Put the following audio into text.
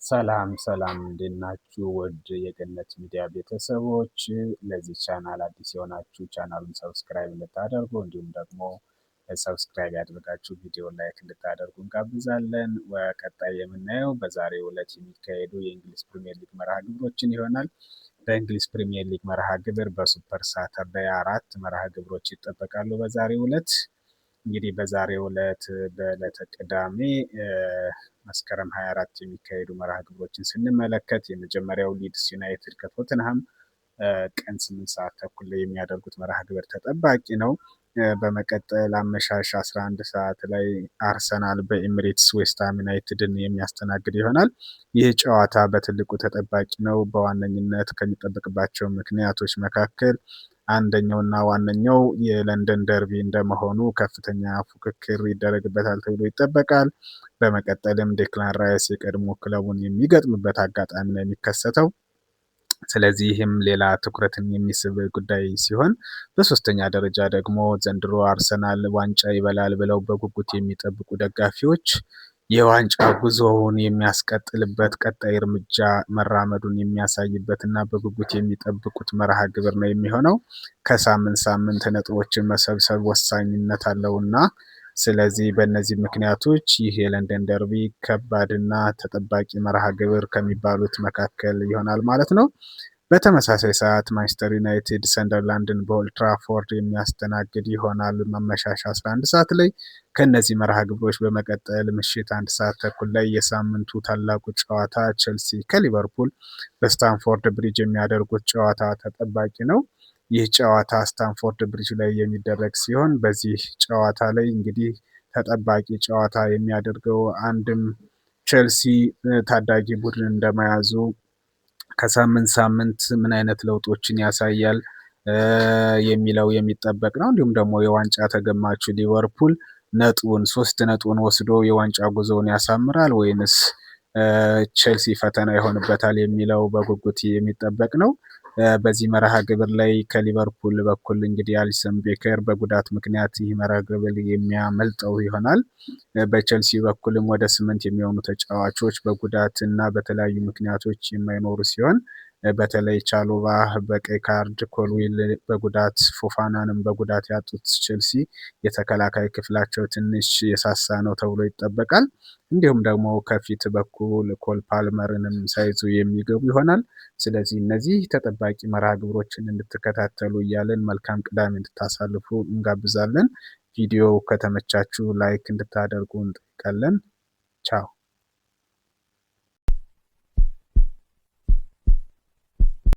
ሰላም ሰላም እንዴት ናችሁ? ውድ የገነት ሚዲያ ቤተሰቦች፣ ለዚህ ቻናል አዲስ የሆናችሁ ቻናሉን ሰብስክራይብ እንድታደርጉ እንዲሁም ደግሞ ሰብስክራይብ ያደርጋችሁ ቪዲዮ ላይክ እንድታደርጉ እንጋብዛለን። ቀጣይ የምናየው በዛሬው ዕለት የሚካሄዱ የእንግሊዝ ፕሪሚየር ሊግ መርሃ ግብሮችን ይሆናል። በእንግሊዝ ፕሪሚየር ሊግ መርሃ ግብር በሱፐር ሳተርዳይ 4 መርሃ ግብሮች ይጠበቃሉ። በዛሬው ዕለት እንግዲህ በዛሬው ዕለት በዕለተ ቅዳሜ መስከረም 24 የሚካሄዱ መርሃ ግብሮችን ስንመለከት የመጀመሪያው ሊድስ ዩናይትድ ከቶተንሃም ቀን 8 ሰዓት ተኩል ላይ የሚያደርጉት መርሃ ግብር ተጠባቂ ነው። በመቀጠል አመሻሽ 11 ሰዓት ላይ አርሰናል በኤሚሬትስ ዌስትሃም ዩናይትድን የሚያስተናግድ ይሆናል። ይህ ጨዋታ በትልቁ ተጠባቂ ነው። በዋነኝነት ከሚጠበቅባቸው ምክንያቶች መካከል አንደኛውና ዋነኛው የለንደን ደርቢ እንደመሆኑ ከፍተኛ ፉክክር ይደረግበታል ተብሎ ይጠበቃል። በመቀጠልም ዴክላን ራይስ የቀድሞ ክለቡን የሚገጥምበት አጋጣሚ ነው የሚከሰተው። ስለዚህም ሌላ ትኩረትን የሚስብ ጉዳይ ሲሆን፣ በሶስተኛ ደረጃ ደግሞ ዘንድሮ አርሰናል ዋንጫ ይበላል ብለው በጉጉት የሚጠብቁ ደጋፊዎች የዋንጫ ጉዞውን የሚያስቀጥልበት ቀጣይ እርምጃ መራመዱን የሚያሳይበት እና በጉጉት የሚጠብቁት መርሃ ግብር ነው የሚሆነው። ከሳምንት ሳምንት ነጥቦችን መሰብሰብ ወሳኝነት አለውና ስለዚህ በእነዚህ ምክንያቶች ይህ የለንደን ደርቢ ከባድና ተጠባቂ መርሃ ግብር ከሚባሉት መካከል ይሆናል ማለት ነው። በተመሳሳይ ሰዓት ማንቸስተር ዩናይትድ ሰንደርላንድን በኦልድ ትራፎርድ የሚያስተናግድ ይሆናል አመሻሽ 11 ሰዓት ላይ። ከነዚህ መርሃ ግብሮች በመቀጠል ምሽት 1 ሰዓት ተኩል ላይ የሳምንቱ ታላቁ ጨዋታ ቼልሲ ከሊቨርፑል በስታንፎርድ ብሪጅ የሚያደርጉት ጨዋታ ተጠባቂ ነው። ይህ ጨዋታ ስታንፎርድ ብሪጅ ላይ የሚደረግ ሲሆን በዚህ ጨዋታ ላይ እንግዲህ ተጠባቂ ጨዋታ የሚያደርገው አንድም ቼልሲ ታዳጊ ቡድን እንደመያዙ ከሳምንት ሳምንት ምን አይነት ለውጦችን ያሳያል የሚለው የሚጠበቅ ነው። እንዲሁም ደግሞ የዋንጫ ተገማቹ ሊቨርፑል ሶስት ነጥቡን ወስዶ የዋንጫ ጉዞውን ያሳምራል ወይንስ ቼልሲ ፈተና ይሆንበታል የሚለው በጉጉት የሚጠበቅ ነው። በዚህ መርሃ ግብር ላይ ከሊቨርፑል በኩል እንግዲህ አሊሰን ቤከር በጉዳት ምክንያት ይህ መርሃ ግብር የሚያመልጠው ይሆናል። በቼልሲ በኩልም ወደ 8 የሚሆኑ ተጫዋቾች በጉዳት እና በተለያዩ ምክንያቶች የማይኖሩ ሲሆን በተለይ ቻሎባ በቀይ ካርድ፣ ኮልዊል በጉዳት፣ ፎፋናንም በጉዳት ያጡት ቼልሲ የተከላካይ ክፍላቸው ትንሽ የሳሳ ነው ተብሎ ይጠበቃል። እንዲሁም ደግሞ ከፊት በኩል ኮል ፓልመርንም ሳይዙ የሚገቡ ይሆናል። ስለዚህ እነዚህ ተጠባቂ መርሃ ግብሮችን እንድትከታተሉ እያለን መልካም ቅዳሜ እንድታሳልፉ እንጋብዛለን። ቪዲዮ ከተመቻችሁ ላይክ እንድታደርጉ እንጠይቃለን። ቻው።